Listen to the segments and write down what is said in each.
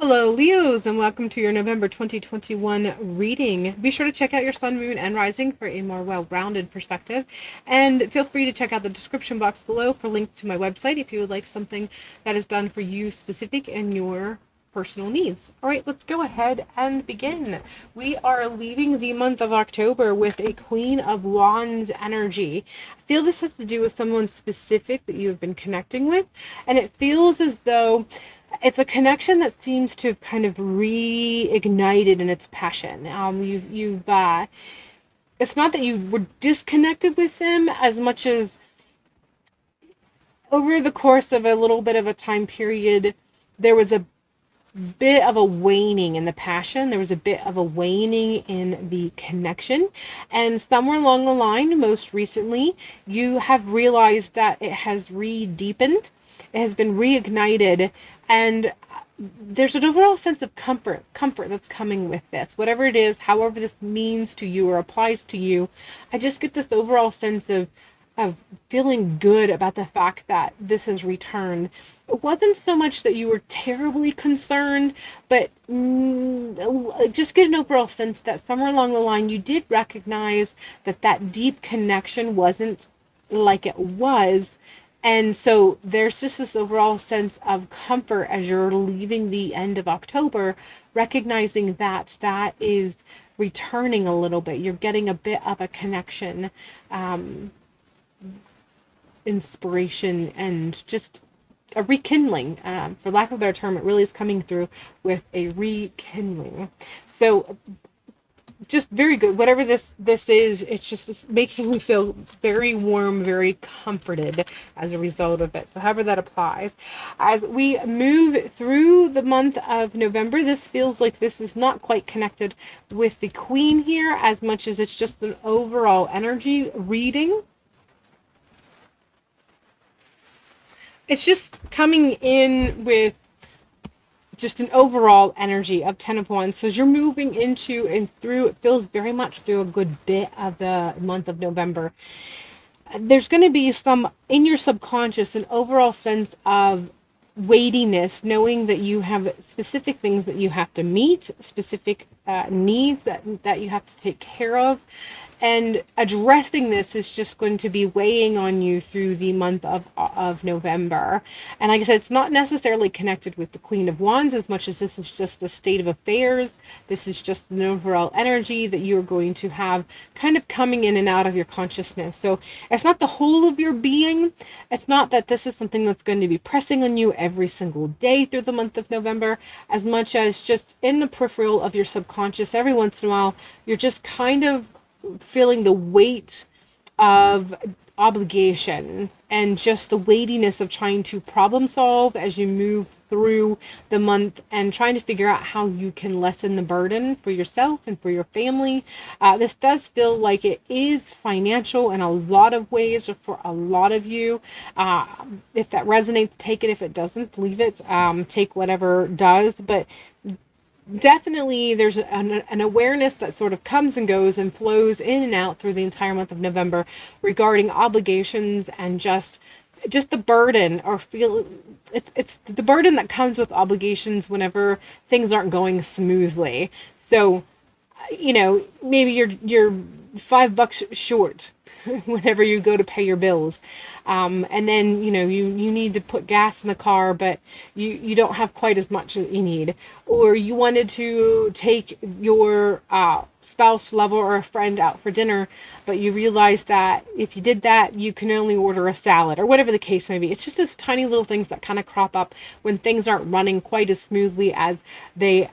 Hello, Leos, and welcome to your November 2021 reading. Be sure to check out your sun, moon, and rising for a more well-rounded perspective. And feel free to check out the description box below for links to my website if you would like something that is done for you specific and your personal needs. All right, let's go ahead and begin. We are leaving the month of October with a Queen of Wands energy. I feel this has to do with someone specific that you have been connecting with, and it feels as though it's a connection that seems to have kind of reignited in its passion. It's not that you were disconnected with them as much as over the course of a little bit of a time period, there was a bit of a waning in the passion. There was a bit of a waning in the connection. And somewhere along the line, most recently, you have realized that it has re-deepened. It has been reignited. And there's an overall sense of comfort that's coming with this. Whatever it is, however this means to you or applies to you, I just get this overall sense of feeling good about the fact that this has returned. It wasn't so much that you were terribly concerned, but just get an overall sense that somewhere along the line you did recognize that that deep connection wasn't like it was. And so there's just this overall sense of comfort as you're leaving the end of October, recognizing that that is returning a little bit. You're getting a bit of a connection. Inspiration and just a rekindling, for lack of a better term. It really is coming through with a rekindling. So just very good. Whatever this is, it's making me feel very warm, very comforted as a result of it. So however that applies. As we move through the month of November, this feels like this is not quite connected with the Queen here as much as it's just an overall energy reading. It's just coming in with just an overall energy of 10 of Wands. So as you're moving into and through, it feels very much through a good bit of the month of November. There's going to be some, in your subconscious, an overall sense of weightiness, knowing that you have specific things that you have to meet, specific needs that you have to take care of. And addressing this is just going to be weighing on you through the month of November. And like I said, it's not necessarily connected with the Queen of Wands as much as this is just a state of affairs. This is just an overall energy that you're going to have kind of coming in and out of your consciousness. So it's not the whole of your being. It's not that this is something that's going to be pressing on you every single day through the month of November, as much as just in the peripheral of your subconscious, every once in a while, you're just kind of feeling the weight of obligations and just the weightiness of trying to problem solve as you move through the month and trying to figure out how you can lessen the burden for yourself and for your family. This does feel like it is financial in a lot of ways for a lot of you. If that resonates, take it. If it doesn't, leave it. Take whatever does. But definitely there's an awareness that sort of comes and goes and flows in and out through the entire month of November regarding obligations and just the burden, or feel it's the burden that comes with obligations whenever things aren't going smoothly. So maybe you're $5 short whenever you go to pay your bills, and then you need to put gas in the car, but you don't have quite as much as you need, or you wanted to take your spouse, lover, or a friend out for dinner, but you realize that if you did that, you can only order a salad, or whatever the case may be. It's just those tiny little things that kind of crop up when things aren't running quite as smoothly as they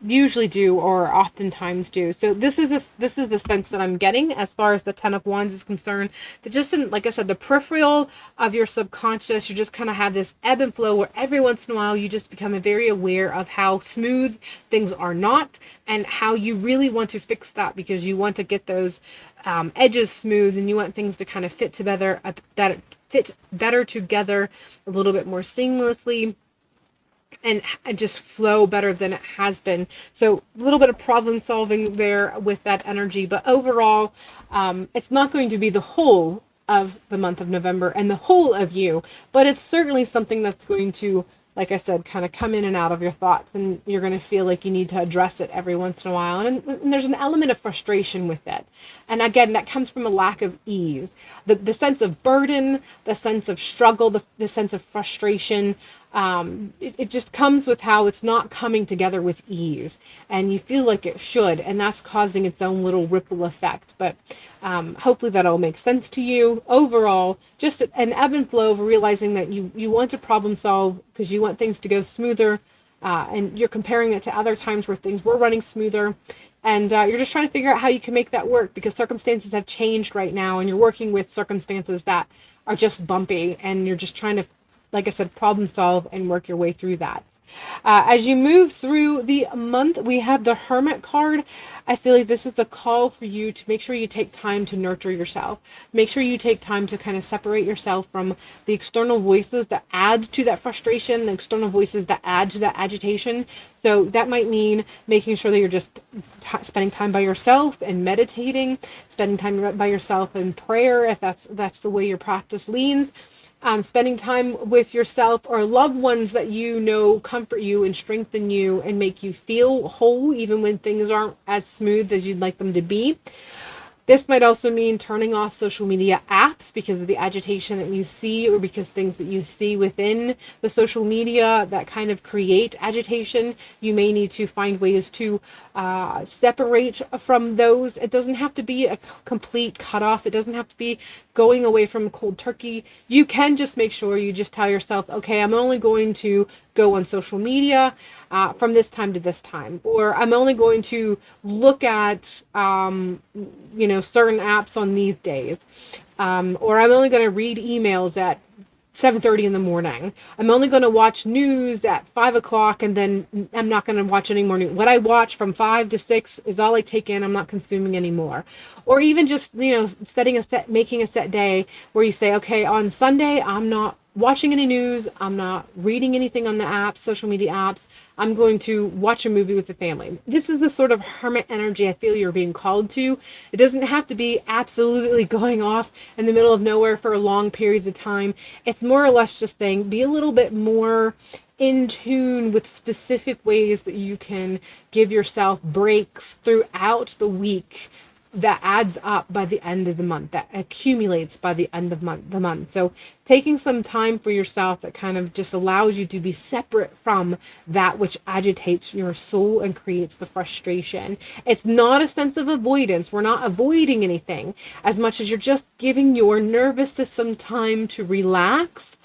usually do or oftentimes do. So this is the sense that I'm getting as far as the 10 of Wands is concerned. That just in, like I said, the peripheral of your subconscious, you just kind of have this ebb and flow where every once in a while you just become very aware of how smooth things are not, and how you really want to fix that because you want to get those edges smooth, and you want things to kind of fit better together, a little bit more seamlessly, and just flow better than it has been. So a little bit of problem solving there with that energy, but overall, it's not going to be the whole of the month of November and the whole of you, but it's certainly something that's going to like I said, kind of come in and out of your thoughts, and you're going to feel like you need to address it every once in a while. And there's an element of frustration with it. And again, that comes from a lack of ease. The sense of burden, the sense of struggle, the sense of frustration, it just comes with how it's not coming together with ease, and you feel like it should, and that's causing its own little ripple effect. But hopefully that all makes sense to you. Overall, just an ebb and flow of realizing that you want to problem solve because you want things to go smoother, and you're comparing it to other times where things were running smoother, and you're just trying to figure out how you can make that work, because circumstances have changed right now, and you're working with circumstances that are just bumpy, and you're just trying to, like I said, problem solve and work your way through that. As you move through the month, we have the Hermit card. I feel like this is a call for you to make sure you take time to nurture yourself. Make sure you take time to kind of separate yourself from the external voices that add to that frustration, the external voices that add to that agitation. So that might mean making sure that you're just spending time by yourself and meditating, spending time by yourself in prayer, if that's the way your practice leans. Spending time with yourself or loved ones that you know comfort you and strengthen you and make you feel whole even when things aren't as smooth as you'd like them to be. This might also mean turning off social media apps because of the agitation that you see, or because things that you see within the social media that kind of create agitation. You may need to find ways to separate from those. It doesn't have to be a complete cutoff. It doesn't have to be going away from cold turkey. You can just make sure you just tell yourself, okay, I'm only going to go on social media from this time to this time, or I'm only going to look at certain apps on these days, or I'm only going to read emails at 7:30 in the morning. I'm only going to watch news at 5 o'clock, and then I'm not going to watch any more news. What I watch from 5 to 6 is all I take in. I'm not consuming anymore. Or even just, making a set day where you say, okay, on Sunday, I'm not watching any news. I'm not reading anything on the apps, social media apps. I'm going to watch a movie with the family. This is the sort of hermit energy I feel you're being called to. It doesn't have to be absolutely going off in the middle of nowhere for long periods of time. It's more or less just saying, be a little bit more in tune with specific ways that you can give yourself breaks throughout the week that adds up by the end of the month, that accumulates by the end of the month. So taking some time for yourself that kind of just allows you to be separate from that which agitates your soul and creates the frustration. It's not a sense of avoidance. We're not avoiding anything as much as you're just giving your nervous system time to relax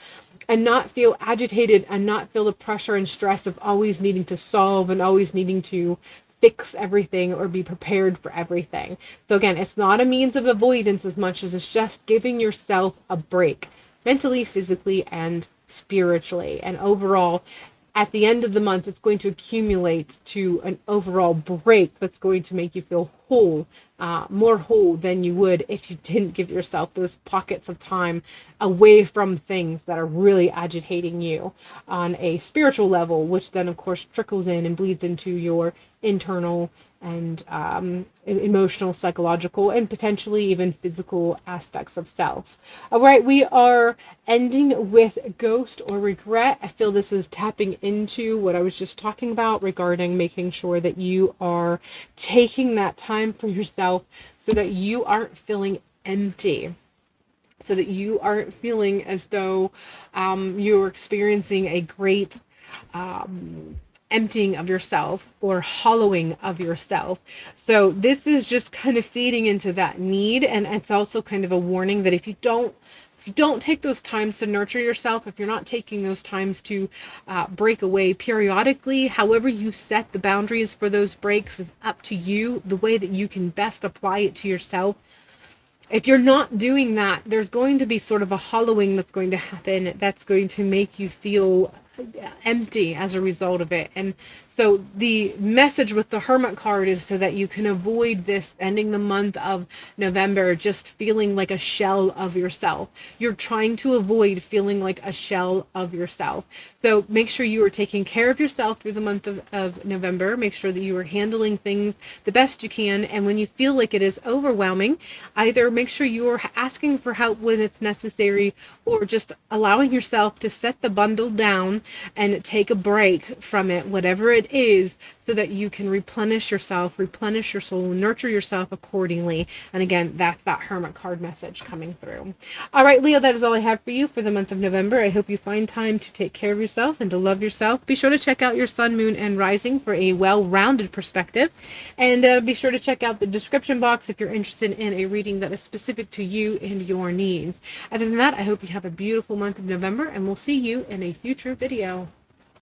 and not feel agitated and not feel the pressure and stress of always needing to solve and always needing to fix everything or be prepared for everything. So again, it's not a means of avoidance as much as it's just giving yourself a break, mentally, physically, and spiritually. And overall, at the end of the month, it's going to accumulate to an overall break that's going to make you feel whole, more whole than you would if you didn't give yourself those pockets of time away from things that are really agitating you on a spiritual level, which then, of course, trickles in and bleeds into your internal and emotional, psychological, and potentially even physical aspects of self. All right, we are ending with ghost or regret. I feel this is tapping into what I was just talking about regarding making sure that you are taking that time for yourself so that you aren't feeling empty, so that you aren't feeling as though you're experiencing a great emptying of yourself or hollowing of yourself. So this is just kind of feeding into that need, and it's also kind of a warning that if you don't take those times to nurture yourself, if you're not taking those times to break away periodically, however you set the boundaries for those breaks is up to you, the way that you can best apply it to yourself. If you're not doing that, there's going to be sort of a hollowing that's going to happen that's going to make you feel empty as a result of it. And so the message with the Hermit card is so that you can avoid this ending the month of November just feeling like a shell of yourself. You're trying to avoid feeling like a shell of yourself. So make sure you are taking care of yourself through the month of November. Make sure that you are handling things the best you can. And when you feel like it is overwhelming, either make sure you are asking for help when it's necessary, or just allowing yourself to set the bundle down and take a break from it, whatever it is, so that you can replenish yourself, replenish your soul, nurture yourself accordingly. And again, that's that Hermit card message coming through. All right, Leo, that is all I have for you for the month of November. I hope you find time to take care of yourself and to love yourself. Be sure to check out your sun, moon, and rising for a well-rounded perspective. And be sure to check out the description box if you're interested in a reading that is specific to you and your needs. Other than that, I hope you have a beautiful month of November, and we'll see you in a future video.